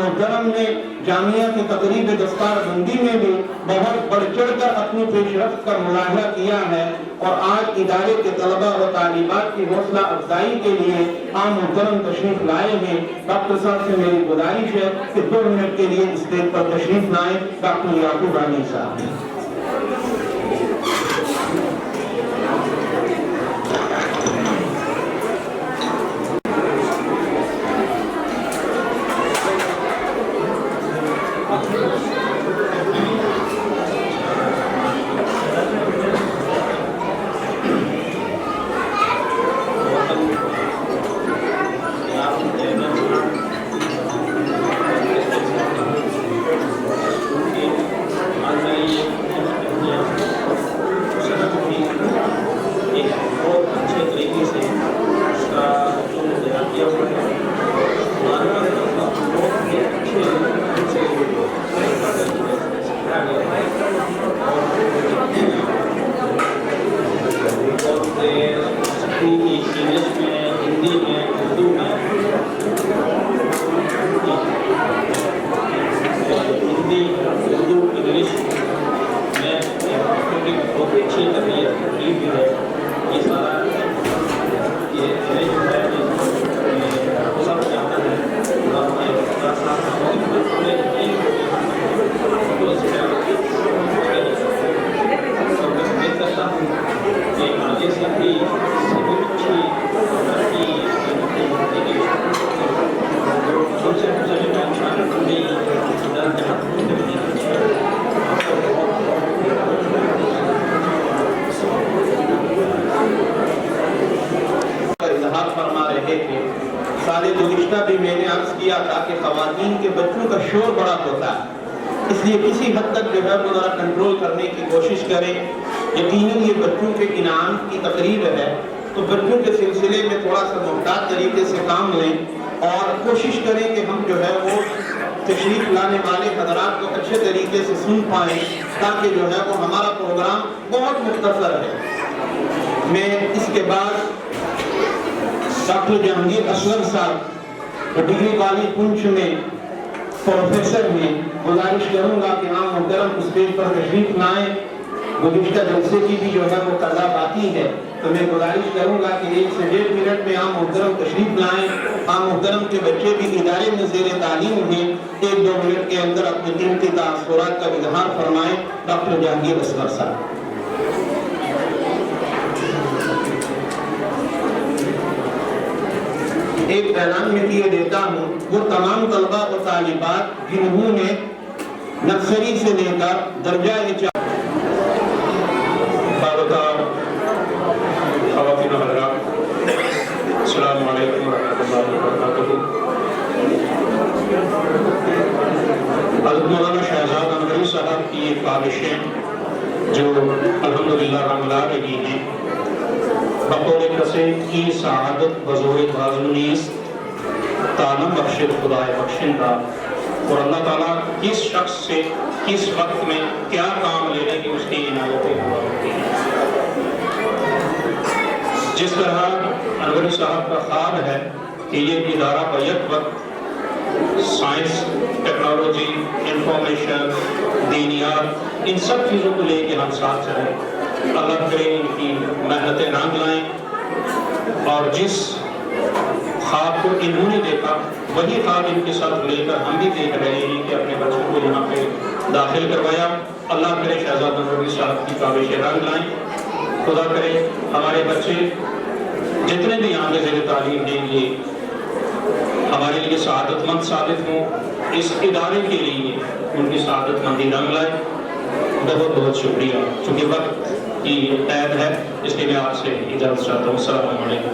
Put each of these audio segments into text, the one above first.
मुहतरम ने जामिया की तकरीब दस्तार बंदी में भी बहुत बढ़ चढ़ कर अपनी पेशरफ्त का मुलाहिजा किया है और आज इदारे के तलबा और तालिबात की हौसला अफजाई के लिए आप मुहतरम तशरीफ लाए हैं। डॉक्टर साहब से मेरी गुजारिश है कि 2 मिनट के लिए स्टेज पर तशरीफ लाएं। डॉक्टर याकूब रानी साहब। सारे गुज़िश्ता भी मैंने अर्ज किया था कि ख़वातीन के बच्चों का शोर बड़ा होता है, इसलिए किसी हद तक जो है वो ज़रा कंट्रोल करने की कोशिश करें। यकीनन ये बच्चों के इनाम की तकरीब है, तो बच्चों के सिलसिले में थोड़ा सा मुहतात तरीके से काम लें और कोशिश करें कि हम जो है वो तशरीफ लाने वाले हज़रात को अच्छे तरीके से सुन पाएँ, ताकि जो है वो हमारा प्रोग्राम बहुत मुख्तसर है। मैं इसके बाद डॉक्टर जहांगीर असलम साहब डिग्री कॉलेज पुंछ में प्रोफेसर हैं, गुजारिश करूंगा कि आप मुहतरम स्टेज पर तशरीफ लाएं। गुज़िश्ता जलसे की भी जो है वो कज़ा बाकी है, तो मैं गुजारिश करूंगा कि 1 से 1.5 मिनट में आप मुहतरम तशरीफ लाएं। आप मुहतरम के बच्चे भी इदारे में ज़ेर तालीम हैं, 1-2 मिनट के अंदर अपने कीमती तासुरात का इजहार फरमाएं। डॉक्टर जहांगीर असलम साहब। एक ऐलान में दिए देता हूँ, वो तमाम तलबा और तालिबात जिन्होंने नर्सरी से लेकर दर्जा अस्सलामु अलैकुम वरहमतुल्लाहि वबरकातुहू। हज़रत मौलाना शहजाद अनवरी साहब की ये ख्वाहिशें जो अल्हम्दुलिल्लाह रमला रही हैं, बतौर कसीम की सआदत बज़ोर बाज़ुनीस तालम बख्शिद खुदाए बख्शिंदा, और अल्लाह ताला किस शख्स से किस वक्त में क्या काम लेने की उसकी इनायतें हुआ होती हैं। जिस तरह अनवरी साहब का ख्वाब है कि ये इदारा बैक वक्त साइंस, टेक्नोलॉजी, इंफॉर्मेशन, दीनियात, इन सब चीज़ों को लेके हम साथ चलें। अल्लाह करे इनकी मेहनतें रंग लाएं और जिस ख्वाब को इन्होंने देखा वही ख्वाब इनके साथ लेकर हम भी देख रहे हैं कि अपने बच्चों को यहाँ पे दाखिल करवाया। अल्लाह करे शहजाद अनवरी साहब की ख्वाहिशें रंग लाएं। खुदा करे हमारे बच्चे जितने भी यहाँ पे ज़ेर तालीम हैं ये हमारे लिए सआदतमंद साबित हों, इस इदारे के लिए उनकी सआदतमंदी रंग लाए। बहुत बहुत शुक्रिया। चूँकि वक्त की कैद है इसलिए मैं आपसे इजाज़त चाहता हूँ। अस्सलामु अलैकुम।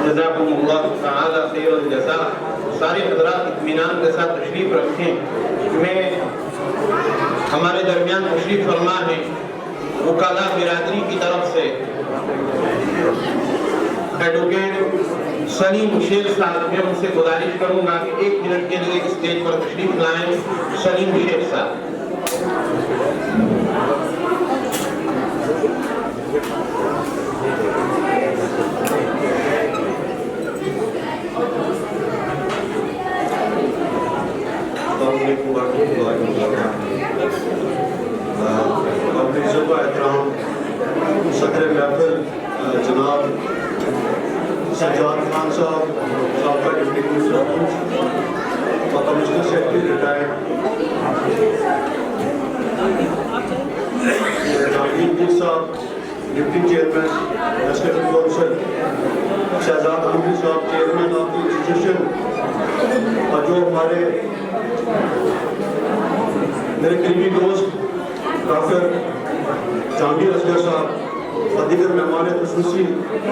जज़ाकुमुल्लाहु तआला खैरुल जज़ा। सारे हज़रात इत्मीनान के साथ तशरीफ रखें। मैं हमारे दरमियान तशरीफ फरमा है वकाला बिरादरी की तरफ से एडवोकेट सलीम शेख साहब, मैं उनसे गुजारिश करूंगा कि 1 मिनट के लिए स्टेज पर तशरीफ लाएं। सलीम शेख साहब। سجاد خان صاحب سابقہ ڈپٹی کمشنر اور commissioner secretary retired, Jahangir Pir صاحب deputy chairman executive council, Shahzad Ahmadi صاحب چیئرمین آف دی انسٹیٹیوشن، اور جو ہمارے میرے قریبی دوست ڈاکٹر جہانگیر اصغر صاحب اور دیگر مہمان خصوصی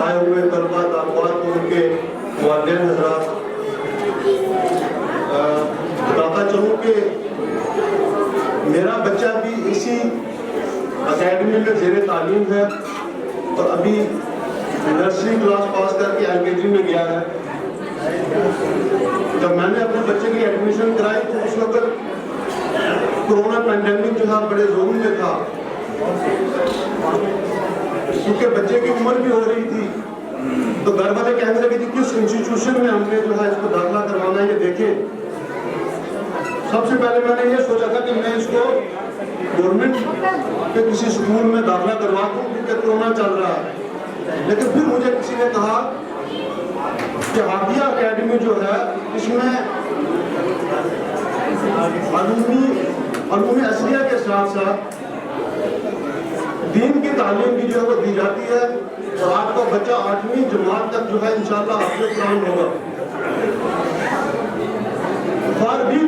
آئے ہوئے طلباء طالبات کو ان کے والدین حضرات، بتاتا چلوں کہ میرا بچہ بھی اسی اکیڈمی میں زیر تعلیم ہے اور ابھی نرسری کلاس پاس کر کے LKG میں گیا ہے۔ جب میں نے اپنے بچے کی ایڈمیشن کرائی تو اس وقت کورونا پینڈیمک جو تھا بڑے زور میں تھا، کیونکہ بچے کی عمر بھی ہو رہی تھی، تو گھر والے کہنے لگے کہ کس انسٹیٹیوشن میں ہم نے جو ہے اس کو داخلہ کروانا ہے یہ دیکھیں۔ سب سے پہلے میں نے یہ سوچا تھا کہ میں اس کو گورنمنٹ کے کسی اسکول میں داخلہ کروا دوں کیونکہ کورونا چل رہا ہے، لیکن پھر مجھے کسی نے کہا کہ ہادیہ اکیڈمی جو ہے اس میں علوم اصلیہ کے ساتھ ساتھ دین کی تعلیم بھی جو ہے وہ دی جاتی ہے، اور آپ کا بچہ 8ویں جماعت تک جو ہے انشاءاللہ حافظ قرآن ہوگا۔ فار بھی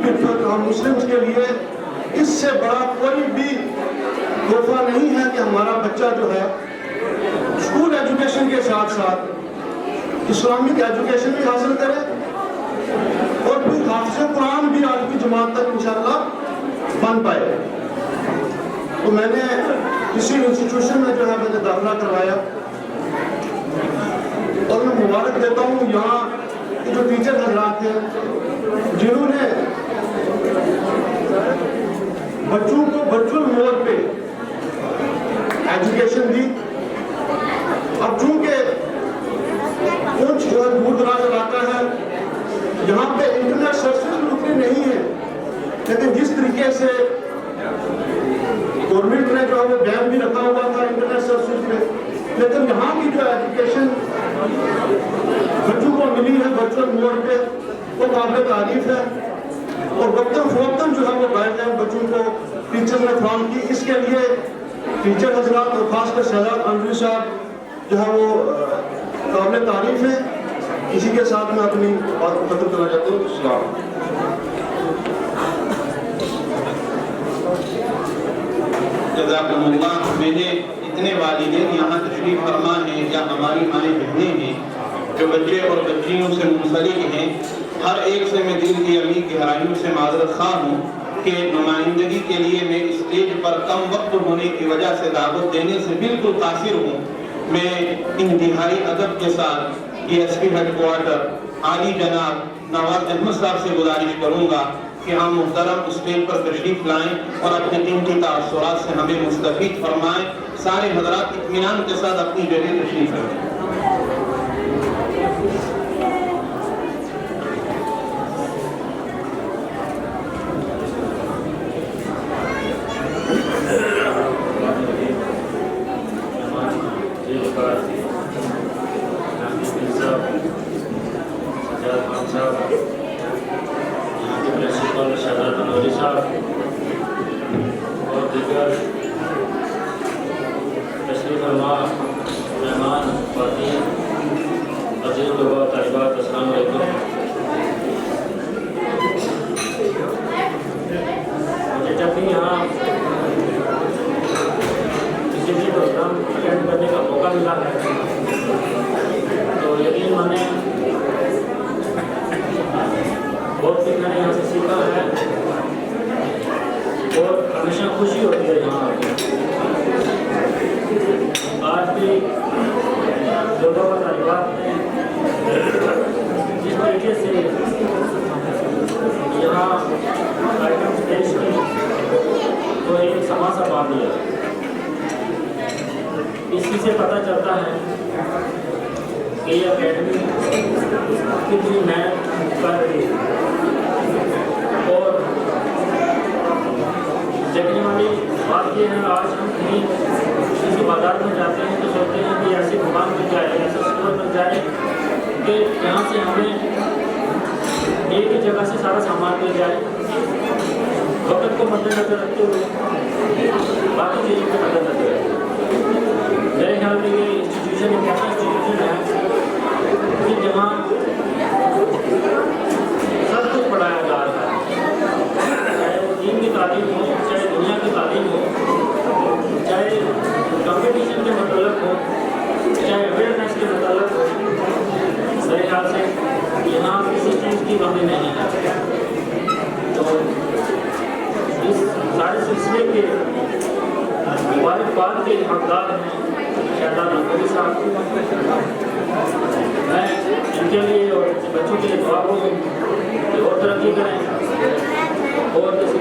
ہم مسلمز کے لیے اس سے بڑا کوئی بھی تحفہ نہیں ہے کہ ہمارا بچہ جو ہے اسکول ایجوکیشن کے ساتھ ساتھ اسلامک ایجوکیشن بھی حاصل کرے اور پھر حافظ قرآن بھی 8ویں جماعت تک انشاءاللہ بن پائے۔ تو میں نے اسی انسٹیٹیوشن میں جو ہے میں نے داخلہ کروایا، اور میں مبارک دیتا ہوں یہاں کے جو ٹیچر حضرات ہیں جنہوں نے بچوں کو ورچوئل موڈ پہ ایجوکیشن دی۔ اب چونکہ کچھ جو ہے دور دراز علاقہ ہے یہاں پہ انٹرنیٹ سروسز اتنے نہیں ہیں، لیکن جس طریقے سے گورنمنٹ نے جو ہے وہ بین بھی رکھا ہوا تھا انٹرنیٹ سروسز میں، لیکن یہاں کی جو ایجوکیشن بچوں کو ملی ہے ورچوئل موڈ پہ وہ قابل تعریف ہے، اور وقتاً فوقتاً جو ہے وہ گائیڈ لائن بچوں کو ٹیچر نے فراہم کی۔ اس کے لیے ٹیچر حضرات اور خاص کر شہزاد احمدی صاحب جو ہے وہ قابل تعریف ہے۔ اسی کے ساتھ میں اپنی بات کو ختم کرنا چاہتا ہوں۔ السلام جزاکم اللہ۔ میرے اتنے والدین یہاں تشریف فرما ہیں یا ہماری مائیں بہنیں ہیں جو بچے اور بچیوں سے منسلک ہیں، ہر ایک سے میں دل کی عمیق گہرائیوں سے معذرت خواہ ہوں کہ نمائندگی کے لیے میں اسٹیج پر کم وقت ہونے کی وجہ سے دعوت دینے سے بالکل قاصر ہوں۔ میں انتہائی ادب کے ساتھ DSP ہیڈ کوارٹر عالی جناب نواز احمد صاحب سے گزارش کروں گا کہ ہم محترم اسٹیج پر تشریف لائیں اور اپنے قیمتی تاثرات سے ہمیں مستفید فرمائیں۔ سارے حضرات اطمینان کے ساتھ اپنی جگہ تشریف رکھیں۔ اسی سے پتہ چلتا ہے کہ یہ اکیڈمی کتنی محنت کر رہی ہے، اور دیکھنے والی بات یہ ہے آج ہم کہیں کسی بازار میں جاتے ہیں تو سوچتے ہیں کہ ایسی دکان مل جائے، ایسا اسٹور مل جائے कि यहाँ से हमें एक ही जगह से सारा सामान मिल जाए, वक्त को मद्देनजर रखते हुए बाकी चीज़ों को मद्देनजर रखते। मेरे ख्याल में ये इंस्टीट्यूशन एक ऐसा इंस्टीट्यूशन है कि जहाँ सब कुछ पढ़ाया जा रहा है, चाहे वो दीन की तालीम हो, चाहे दुनिया की तालीम हो, चाहे कंपटीशन के मतलब हो, चाहे अवेयरनेस के मतलब हो। मेरे ख्याल से यहाँ किसी चीज़ की कमी नहीं है। तो इस सारे सिलसिले के बात के हकदार हैं शहजाद नकवी साहब। मैं इनके लिए और बच्चों के लिए दुआ करूँ कि और तरक्की करें और किसी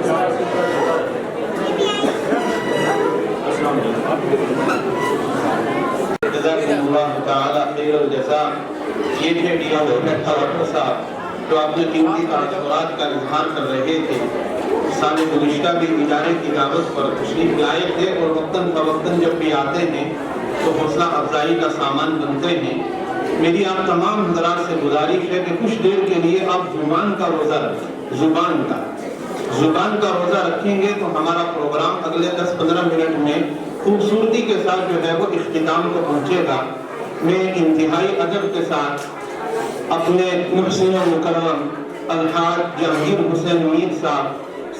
ये थे डी साहब जो अपने कीमती तासुरात का इजहार कर रहे थे। साल गुज़िश्ता भी इदारे की दावत पर तशरीफ लाए थे और वक्तन फ़वक्तन जब भी आते हैं तो हौसला अफजाई का सामान बनते हैं। मेरी आप तमाम हज़रात से गुजारिश है कि कुछ देर के लिए आप ज़ुबान का रोज़ा रखें। ज़ुबान का रोज़ा रखेंगे तो हमारा प्रोग्राम अगले 10-15 मिनट में खूबसूरती के साथ जो है वो इख्तिताम को पहुँचेगा। मैं इंतहाई अदब के साथ अपने मुहसिन मुकर्रम अलहाज जहांगीर हुसैन मीर साहब,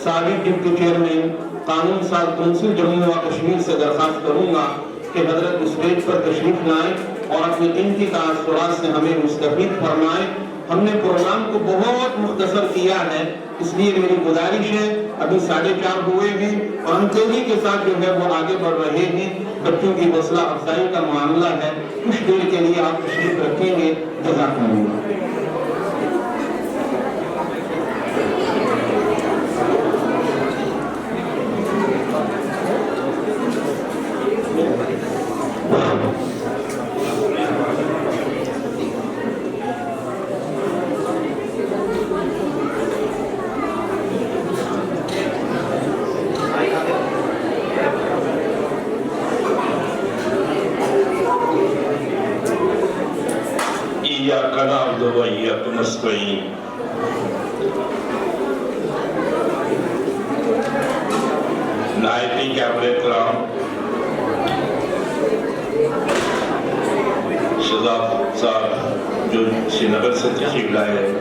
साबिक़ डिप्टी चेयरमैन कानून साज कौंसिल जम्मू व कश्मीर से दरख्वास्त करूँगा कि हजरत स्टेज पर तशरीफ लाएँ और अपने कीमती तासुरात से हमें मुस्तफ़ीद फरमाएँ। हमने प्रोग्राम को बहुत मुख्तसर किया है, इसलिए मेरी गुजारिश है, अभी 4:30 हुए हैं और हम तेजी के साथ जो है वो आगे बढ़ रहे हैं। बच्चों की हौसला अफजाई का मामला है, कुछ देर के लिए आप तशरीफ रखेंगे। जज़ाकुमुल्लाह। नायबी कैबिनेट कराम शहजाद साहब जो श्रीनगर से तशरीफ लाए हैं,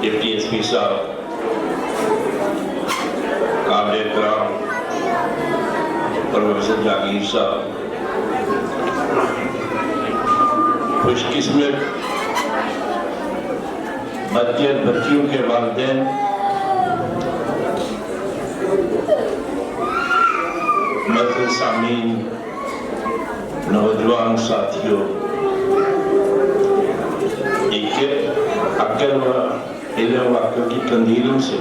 डिप्टी एसपी साहब, काबिल कराम प्रोफेसर जागीर साहब, खुशकिस्मत बच्चियों के वालिदैन, मज़दूर सामीन, नौजवान साथियों, अक्ल व इल्म व अक्ल की कंदीलों से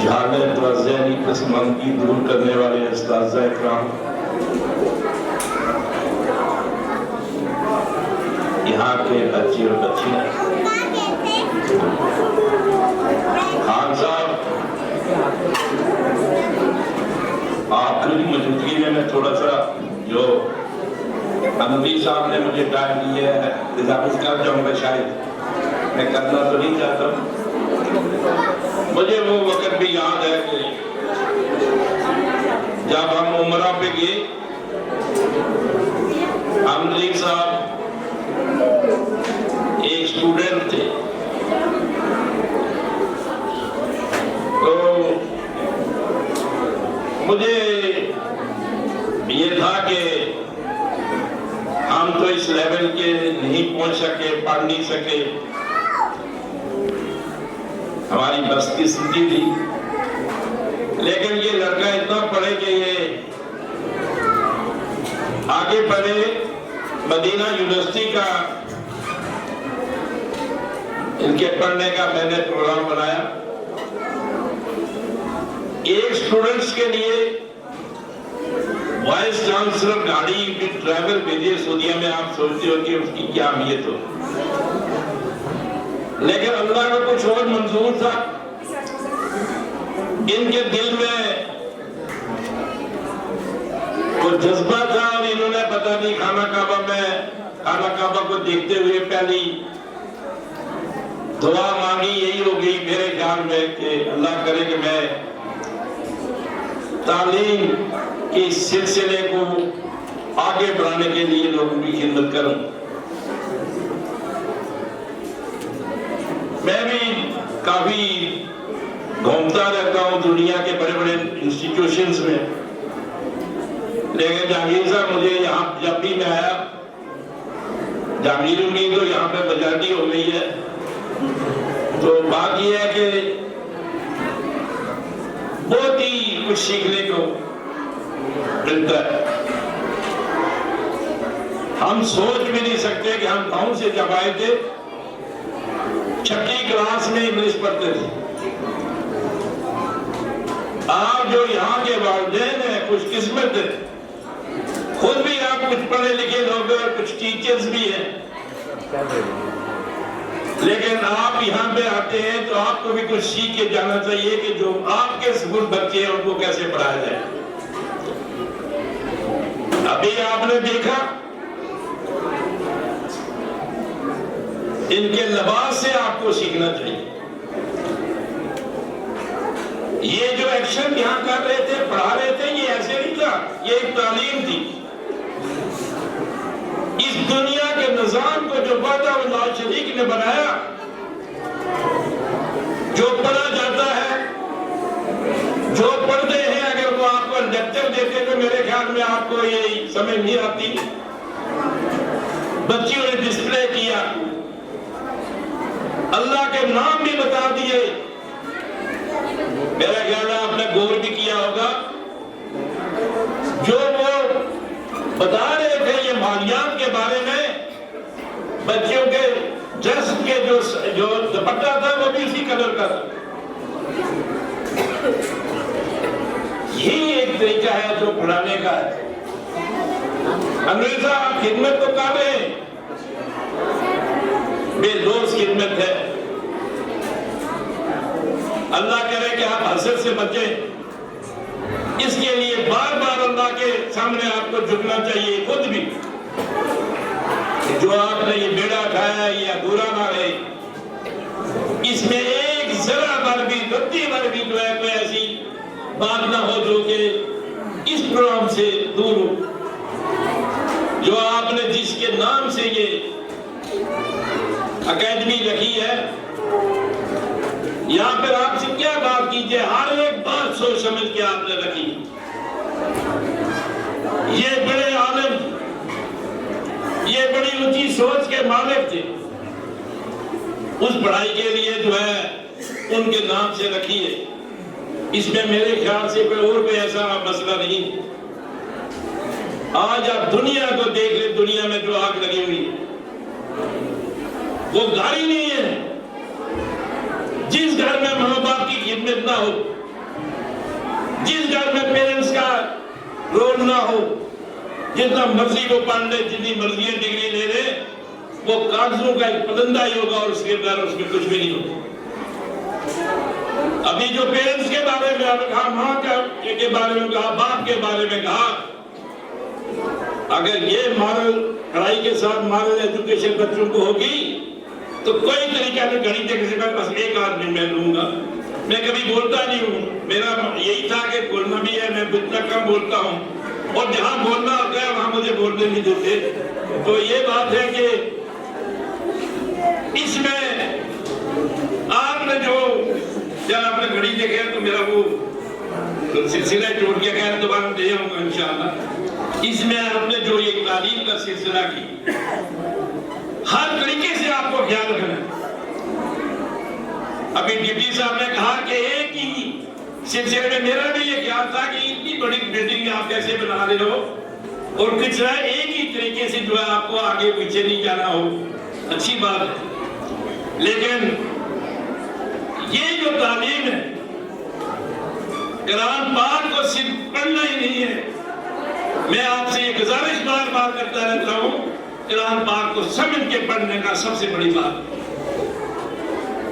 जहालत व ज़हनी पसमानगी दूर करने वाले उस्ताज़ इकराम, यहाँ के बच्चे और बच्चियाँ, खान साहब, आपकी मौजूदगी में मैं थोड़ा सा जो अमरी साहब ने मुझे टाइम दिया है इजाफा कर जाऊंगा, शायद मैं करना तो नहीं चाहता। मुझे वो वक्त भी याद है कि जब हम उमरा पे गए, अमरी साहब एक स्टूडेंट थे, तो मुझे ये था कि हम तो इस लेवल के नहीं पहुंच सके, पढ़ नहीं सके, हमारी बस की स्थिति थी, लेकिन ये लड़का इतना पढ़े कि ये आगे पढ़े। मदीना यूनिवर्सिटी का इनके पढ़ने का मैंने प्रोग्राम बनाया। एक स्टूडेंट्स के लिए वाइस चांसलर गाड़ी विद ड्राइवर भेजे सऊदीया में। आप सोचते हो कि उसकी क्या अहमियत हो, लेकिन अल्लाह को कुछ और मंजूर था। इनके दिल में वो जज्बा था और इन्होंने पता नहीं खाना काबा में खाना काबा को देखते हुए पहली दुआ मांगी यही होगी मेरे ख्याल में कि अल्लाह करे कि मैं तालीम के सिलसिले को आगे बढ़ाने के लिए लोगों की खिदमत करूं। मैं भी काफी घूमता रहता हूं दुनिया के बड़े बड़े इंस्टीट्यूशंस में, लेकिन जहांगीर साहब मुझे यहाँ जब भी मैं आया, जहांगीर की तो यहाँ पे मेजॉरिटी हो गई है, तो बात यह है कि बहुत ही कुछ सीखने को मिलता है। हम सोच भी नहीं सकते कि हम गांव से जब आए थे 6ठी क्लास में इंग्लिश पढ़ते थे। आप जो यहाँ के वालिदैन हैं खुशकिस्मत है, खुद भी आप कुछ पढ़े लिखे लोग और कुछ टीचर्स भी हैं, लेकिन आप यहाँ पे आते हैं तो आपको भी कुछ सीख के जाना चाहिए कि जो आपके स्कूल बच्चे हैं उनको कैसे पढ़ाया जाए। अभी आपने देखा इनके लिबास से आपको सीखना चाहिए। ये जो एक्शन यहाँ कर रहे थे, पढ़ा रहे थे, ये ऐसे नहीं था, ये एक तालीम थी। इस दुनिया के निजाम को जो वादा शरीक ने बनाया, जो पढ़ा जाता है, जो पढ़ते हैं, अगर वो आपको लेक्चर देते तो मेरे ख्याल में आपको ये समझ नहीं आती। बच्चियों ने डिस्प्ले किया, अल्लाह के नाम भी बता दिए। मेरा ख्याल है आपने गौर भी किया होगा, जो वो बता रहे थे ये मालियात के बारे में, बच्चियों के ड्रेस के जो दुपट्टा था वो भी उसी कलर का था। यही एक तरीका है जो पढ़ाने का है। अंग्रेज साहब खिदमत तो कर रहे हैं, बेदोष खिदमत है। अल्लाह करे कि आप हसद से बचें, इसके लिए बार बार अल्लाह के सामने आपको झुकना चाहिए। खुद भी जो आपने ये बेड़ा खाया ये अधूरा ना रहे, इसमें एक जरा भर भी रत्ती भर भी जो है कोई ऐसी बात ना हो जो कि इस प्रोग्राम से दूर हो। जो आपने जिसके नाम से ये अकेडमी रखी है, यहाँ पर आपसे क्या बात कीजिए, हर एक बात सोच समझ के आपने रखी। ये बड़े आलिम, ये बड़ी ऊंची सोच के मालिक थे, उस पढ़ाई के लिए जो है उनके नाम से रखी है। इसमें मेरे ख्याल से कोई और कोई ऐसा मसला नहीं। आज आप दुनिया को देख ले, दुनिया में जो आग लगी हुई है वो गाड़ी नहीं है। जिस घर में माँ बाप की खिदमत ना हो, जिस घर में पेरेंट्स का रोल ना हो, जितना मर्जी वो पढ़ ले, जितनी मर्जी डिग्री ले ले, वो कागजों का एक पलंदा ही होगा और उसके अंदर उसमें कुछ भी नहीं होगा। अभी जो पेरेंट्स के बारे में आपने कहा, माँ के बारे में कहा, बाप के बारे में कहा, अगर ये मॉरल पढ़ाई के साथ मॉरल एजुकेशन बच्चों को होगी तो कोई तरीका नहीं। गणित के सिवा बस एक आदमी मैं लूंगा, मैं कभी बोलता नहीं हूँ, मेरा यही था कि बोलना भी है, मैं इतना कम बोलता हूँ और जहाँ बोलना होता है वहां मुझे बोलने नहीं देते। तो ये बात है कि इसमें आपने जो जब आपने घड़ी देखे तो मेरा वो सिलसिला टूट गया, खैर दोबारा दे आऊंगा इंशाअल्लाह। इसमें आपने जो ये तालीम का सिलसिला की, हर तरीके से आपको ख्याल रखना। अभी डिप्टी साहब ने कहा कि एक ही सिलसिले में मेरा भी ये ख्याल था कि इतनी बड़ी बिल्डिंग आप कैसे बना रहे हो और कुछ एक ही तरीके से जो है आपको आगे पीछे नहीं जाना हो, अच्छी बात है। लेकिन ये जो तालीम है, कुरान पाक को सिर्फ पढ़ना ही नहीं है। मैं आपसे ये गुजारिश बार बार करता रहता हूँ, कुरान पाक को समझ के पढ़ने का सबसे बड़ी बात।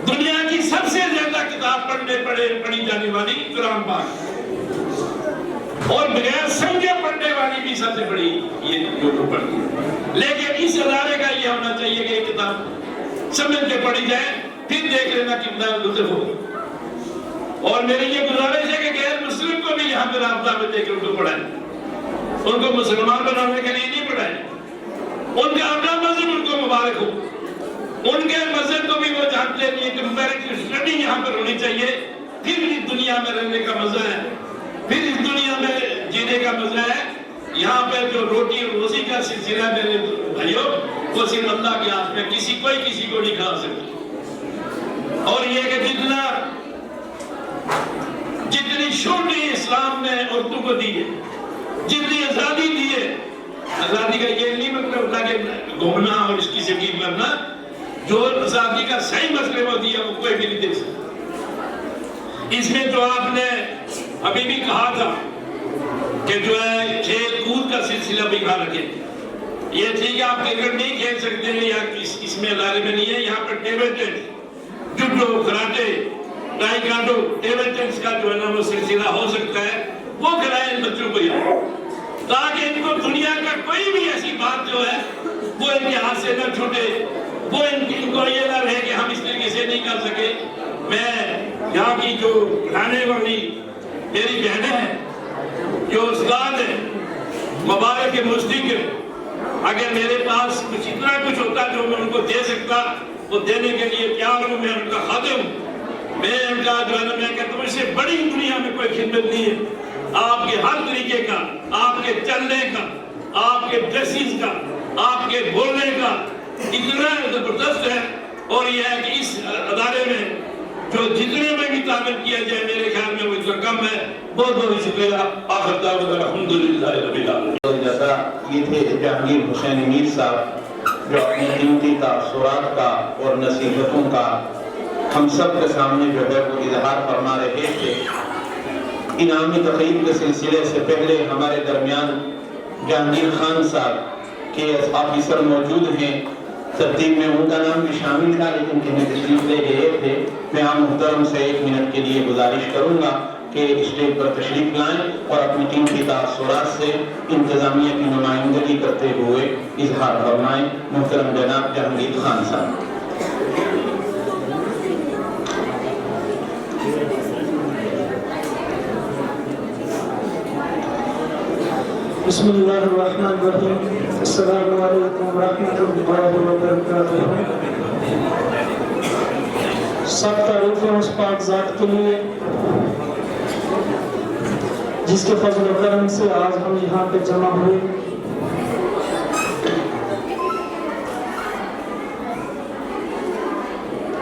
दुनिया की सबसे ज्यादा किताब पढ़ी जाने वाली कुरान पाक, और बगैर समझे पढ़ने वाली भी सबसे बड़ी ये जो पढ़ती है। لیکن اس ادارے کا یہ ہونا چاہیے کہ ایک کتاب سمجھ کے پڑھی جائے، پھر دیکھ لینا کتنا لطف ہو. اور میری یہ گزارش ہے کہ غیر مسلم کو بھی یہاں پہ رابطہ میں دے کے ان کو پڑھائیں. ان کو مسلمان بنانے کے لیے نہیں پڑھائیں. ان کا اپنا مذہب ان کو مبارک ہو. ان کے مذہب کو بھی وہ جانتے ہیں. کمپیریٹو اسٹڈی یہاں پر ہونی چاہیے. پھر اس دنیا میں رہنے کا مزہ ہے، پھر اس دنیا میں جینے کا مزہ ہے. یہاں پہ جو روٹی اور روزی کا سلسلہ میرے بھائیوں، وہ صرف اللہ کے ہاتھ میں، کوئی کسی کو نہیں کھا سکتا. اور یہ کہ جتنی چھوٹی اسلام نے عورتوں کو دی ہے، جتنی آزادی دی ہے، آزادی کا یہ نہیں مطلب ہوتا کہ گھومنا اور اس کی زندگی کرنا. جو آزادی کا صحیح مسئلہ وہ دیا وہ کوئی بھی نہیں دے سکتا. اس میں جو آپ نے ابھی بھی کہا تھا کہ جو ہے کھیل کود کا سلسلہ بھی یہاں رکھے. یہ ٹھیک ہے آپ کرکٹ نہیں کھیل سکتے ہیں یا اس میں ادارے میں نہیں ہے. یہاں پر table tennis, judo, karate, taekwondo, table tennis کا جو ہے نا وہ سلسلہ ہو سکتا ہے. وہ کھلائیں ان بچوں کو یہاں، تاکہ ان کو دنیا کا کوئی بھی ایسی بات جو ہے وہ ان کے ہاتھ سے نہ چھوٹے. وہ ان کو یہ نہ رہے کہ ہم اس طریقے سے نہیں کر سکے. میں یہاں کی جو پڑھانے والی میری بہنیں ہیں، جو استاد ہیں، مبارک مصدق، اگر میرے پاس کچھ اتنا کچھ ہوتا جو میں ان کو دے سکتا وہ دینے کے لیے تیار ہوں. میں ان کا خادم ہوں. میں ان کا جو ہے نا میں کہتا ہوں اس سے بڑی دنیا میں کوئی خدمت نہیں ہے. آپ کے ہر طریقے کا، آپ کے چلنے کا، آپ کے ڈریسز کا، آپ کے بولنے کا اتنا زبردست ہے. اور یہ ہے کہ اس ادارے میں جو جتنے میں بھی تعمیر کیا جائے میرے خیال میں وہ اتنا کم ہے. بہت بہت شکریہ. آخر دعوت الحمدللہ رب العالمین. جیسا یہ تھے جہانگیر حسین میر صاحب جو اپنی قیمتی تاثرات کا اور نصیحتوں کا ہم سب کے سامنے جو ہے وہ اظہار فرما رہے تھے. انعامی تقریب کے سلسلے سے پہلے ہمارے درمیان جہانگیر خان صاحب کے آفیسر موجود ہیں. ترتیب میں ان کا نام بھی شامل تھا لیکن کہیں تشریف لے گئے تھے. میں عام محترم سے 1 منٹ کے لیے گزارش کروں گا کہ اسٹیج پر تشریف لائیں اور اپنی قیمتی تاثرات سے انتظامیہ کی نمائندگی کرتے ہوئے اظہار فرمائیں. محترم جناب جہانگیر خان صاحب. بسم اللہ الرحمن الرحیم. السلام علیکم ورحمۃ اللہ وبرکاتہ. سب تعریفیں اس پاک ذات کے لیے جس کے فضل و کرم سے آج ہم یہاں پہ جمع ہوئے.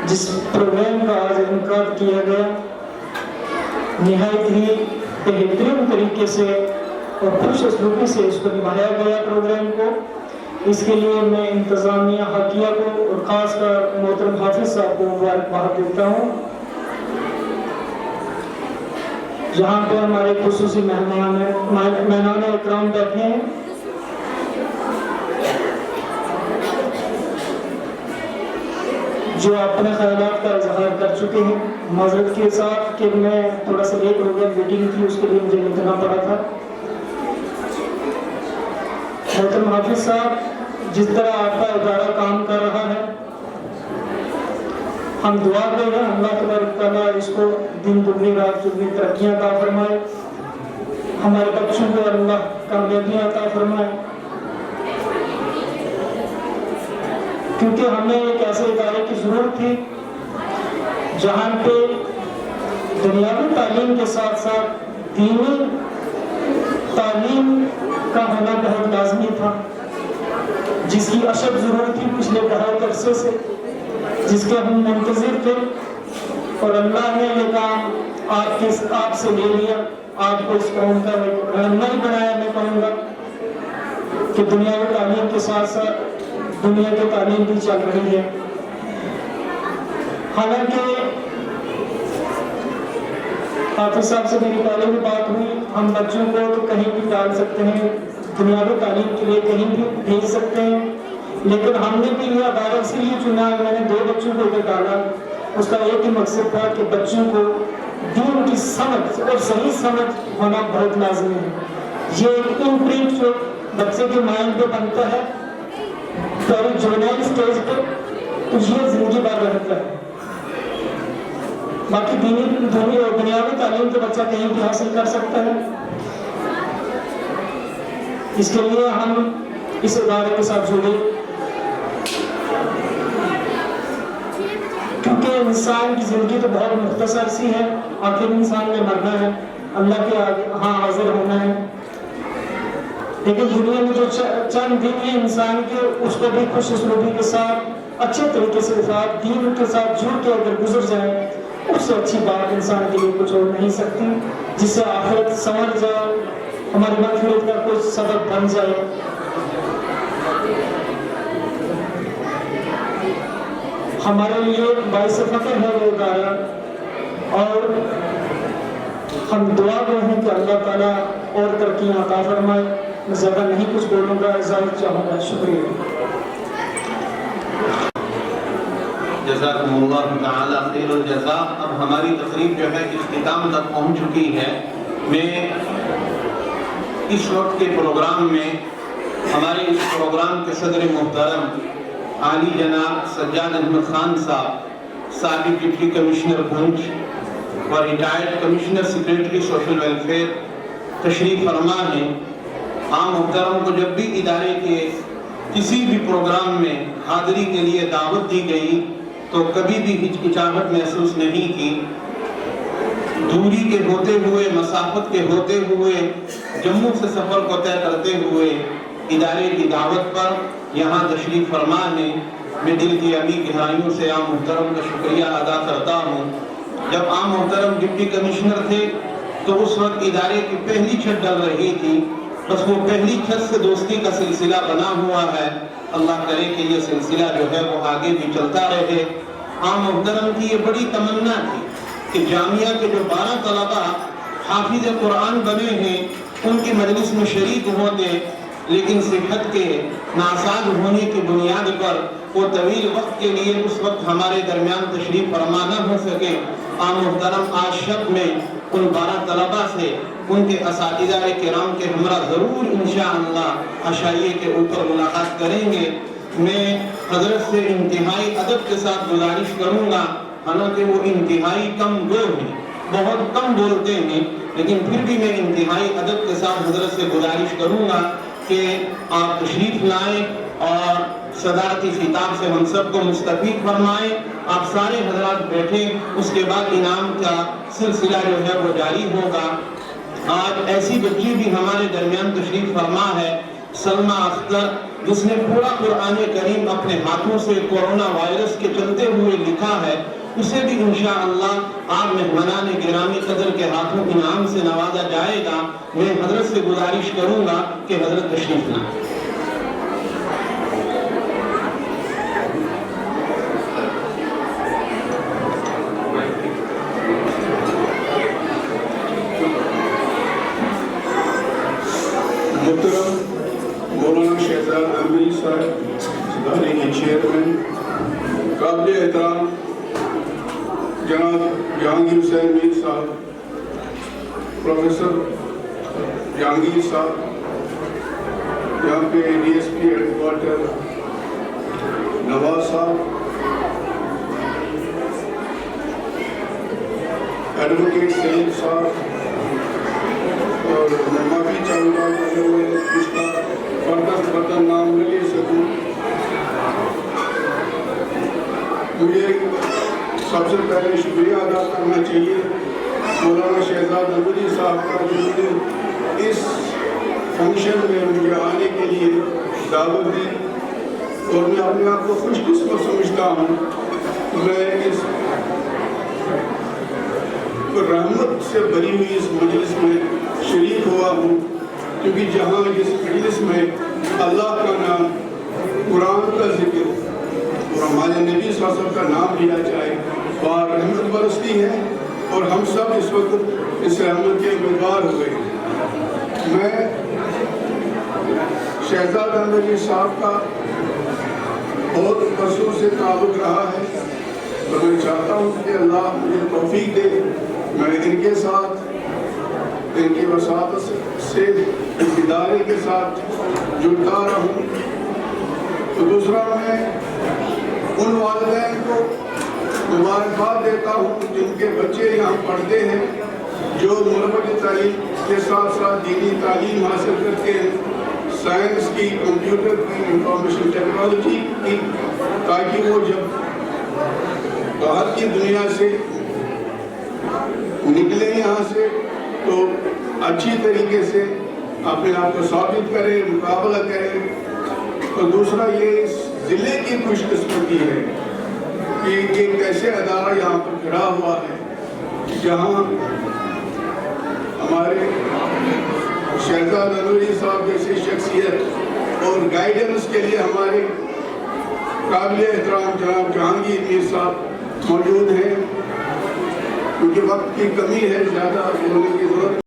جس پروگرام کا آج انعقاد کیا گیا نہایت ہی بہترین طریقے سے اور خوش اسلوبی سے اس کو نبھایا گیا پروگرام کو. اس کے لیے میں انتظامیہ حاکیہ کو اور خاص کر محترم حافظ صاحب کو مبارکباد دیتا ہوں. یہاں پہ ہمارے خصوصی مہمان اکرام بیٹھے ہیں. جو اپنے خیالات کا اظہار کر چکے ہیں. معذرت کے ساتھ کہ میں تھوڑا سا لیٹ ہو گیا، میٹنگ تھی اس کے لیے مجھے نکلنا پڑا تھا. محترم حافظ صاحب جس طرح آپ کا ادارہ کام کر رہا ہے ہم دعا دیں گے اللہ تبارک تعالیٰ اس کو دن دگنی رات چگنی ترقیاں عطا فرمائے. ہمارے بچوں کو اللہ کامیابیاں عطا فرمائے. کیونکہ ہمیں ایک ایسے ادارے کی ضرورت تھی جہاں پہ دنیاوی تعلیم کے ساتھ ساتھ دینی تعلیم کا ہونا بہت لازمی تھا، جس کی اشد ضرورت تھی پچھلے بہت عرصے سے، جس کے ہم منتظر تھے. اور اللہ نے یہ کام آپ سے لے لیا. آپ کو اس قوم کا رہنما بنایا. میں کہوں گا کہ دنیا کی تعلیم کے ساتھ ساتھ دنیا کی تعلیم بھی چل رہی ہے. حالانکہ حافظ صاحب سے میری پہلے بھی بات ہوئی، ہم بچوں کو تو کہیں بھی ڈال سکتے ہیں، دنیاوی تعلیم کے لیے کہیں بھی بھیج سکتے ہیں، لیکن ہم نے بھی یہ ادارہ اس لیے چنا. میں نے 2 بچوں کو ادھر ڈالا. اس کا ایک ہی مقصد تھا کہ بچوں کو دین کی سمجھ اور صحیح سمجھ ہونا بہت لازمی ہے. یہ ایک امپرنٹ جو بچے کے مائنڈ پہ بنتا ہے पहले जुवेनाइल स्टेज पे तो ये जिंदगी भर रहता है। बाकी दीनी और दुनियावी तालीम तो बच्चा कहीं भी हासिल कर सकता है। इसके लिए हम इस इदारे के साथ जुड़े, क्योंकि इंसान की ज़िंदगी तो बहुत मुख्तसर सी है, आखिर इंसान ने मरना है, अल्लाह के यहाँ हाजिर होना है। लेकिन दुनिया में जो चंद दिन है इंसान के, उसको भी खुश उसलूबी के साथ अच्छे तरीके से साथ दीन के साथ जुड़ के अगर गुजर जाए, उससे अच्छी बात इंसान के लिए कुछ हो नहीं सकती, जिससे आखिरत संवर जाए, हमारी मग़फ़िरत का कुछ सबब बन जाए। हमारे लिए बाइस फ़ख्र है वो इदारा, और हम दुआ में हैं कि अल्लाह ताला और तरक्कियाँ अता फरमाए। मैं ज़्यादा नहीं कुछ बोलूँगा, इजाज़त चाहूँगा। शुक्रिया। जज़ाकुमुल्लाहु तआला खैरुल जज़ा। अब हमारी तकरीब जो है इख्तिताम तक पहुँच चुकी है। मैं इस वक्त के प्रोग्राम में हमारे इस प्रोग्राम के सदर मोहतरम आली जनाब सज्जाद अहमद खान साहब, साबिक़ डिप्टी कमिश्नर पुंछ और retired commissioner secretary social welfare तशरीफ़ फरमा हैं। आम मोहतरम को जब भी इदारे के किसी भी प्रोग्राम में हाज़िरी के लिए दावत दी गई तो कभी भी हिचकिचाहट महसूस नहीं की। दूरी के होते हुए, मसाफत के होते हुए, जम्मू से सफ़र को तय करते हुए इदारे की दावत पर यहाँ तशरीफ़ फरमा है। मैं दिल की अभी गहराइयों से आम मोहतरम का शुक्रिया अदा करता हूँ। जब आम मोहतरम डिप्टी कमिश्नर थे तो उस वक्त इदारे की पहली छत डल रही थी, बस वो पहली छत से दोस्ती का सिलसिला बना हुआ है। अल्लाह करे कि ये सिलसिला जो है वो आगे भी चलता रहे। आम मोहतरम की ये बड़ी तमन्ना थी कि जामिया के जो 12 तलबा हाफिज कुरान बने हैं उनकी मजलिस में शरीक होते, लेकिन सेहत के नासाज होने की बुनियाद पर वो तवील वक्त के लिए उस वक्त हमारे दरमियान तशरीफ फरमा न हो सके। आम मोहतरम आज शब में उन 12 तलबा से उनके असातिज़ा किराम के हमरा ज़रूर इंशाअल्लाह अशाइये के ऊपर मुलाकात करेंगे। मैं हजरत से इंतहाई अदब के साथ गुजारिश करूँगा, हालांकि वो इंतहाई कम गोर हैं, बहुत कम बोलते हैं, लेकिन फिर भी मैं इंतहाई अदब के साथ हजरत से गुजारिश करूँगा कि आप तशरीफ़ लाएँ और सदारती खिताब से हम सब को मुस्तफ़ीद फरमाएँ। आप सारे हजरात बैठे, उसके बाद इनाम का सिलसिला जो है वो जारी होगा। आज ऐसी बच्ची भी हमारे दरमियान तशरीफ़ फरमा है, सलमा अख्तर, जिसने पूरा कुरान करीम अपने हाथों से कोरोना वायरस के चलते हुए लिखा है। उसे भी इंशाअल्लाह आप मेहमानान गिरामी कदर के हाथों इनाम से नवाजा जाएगा। मैं हजरत से गुजारिश करूँगा कि हजरत तशरीफ़ लाएं। मौलाना शहजाद अमीर साहब इदारे के चेयरमैन, काबिल एहतराम जनाब जहांगीर हुसैन मीर साहब, प्रोफेसर जहांगीर साहब, यहाँ पे DSP हेडक्वार्टर नवाज साहब, एडवोकेट सईद साहब, और मैं माफ़ी चाहूँगा अगर मैं इसका फर्दर नाम न ले सकूँ। मुझे सबसे पहले शुक्रिया अदा करना चाहिए मौलाना शहजाद अहमदी साहब का, जिन्होंने इस फंक्शन में मुझे आने के लिए दावत दी, और मैं अपने आप को खुशकिस्मत समझता हूँ। मैं इस रहमत से भरी हुई इस मजलिस में शरीक हुआ हूँ, क्योंकि जहाँ इस मजलिस में अल्लाह का नाम, कुरान का जिक्र और हमारे नबी सल्लल्लाहु अलैहि वसल्लम का नाम लिया जाए, वहाँ रहमत बरसती है, और हम सब इस वक्त इस रहमत के उम्मीदवार हुए हैं। मैं शहजाद अहमदी साहब का बहुत बरसों से ताल्लुक़ रहा है, तो मैं चाहता हूँ कि अल्लाह मुझे तौफीक दे, मैं इनके साथ, इनकी वसात से इदारे के साथ जुड़ता रहूँ। तो दूसरा मैं उन वालिदैन को मुबारकबाद देता हूँ जिनके बच्चे यहाँ पढ़ते हैं, जो मुल्क तालीम के साथ साथ दीनी तालीम हासिल करते हैं, साइंस की, कंप्यूटर की, इंफॉर्मेशन टेक्नोलॉजी की, ताकि वो जब बाहर की दुनिया से निकले यहाँ से तो अच्छी तरीके से अपने आप को साबित करें, मुकाबला करें। और दूसरा ये इस ज़िले की खुशकिस्मती है कि एक ऐसे अदारा यहाँ पर खड़ा हुआ है जहाँ हमारे शहजाद नूरी साहब जैसी शख्सियत और गाइडेंस के लिए हमारे काबिल एहतराम जनाब जहांगीर मीर साहब मौजूद हैं, क्योंकि वक्त की कमी है, ज़्यादा बोलने की ज़रूरत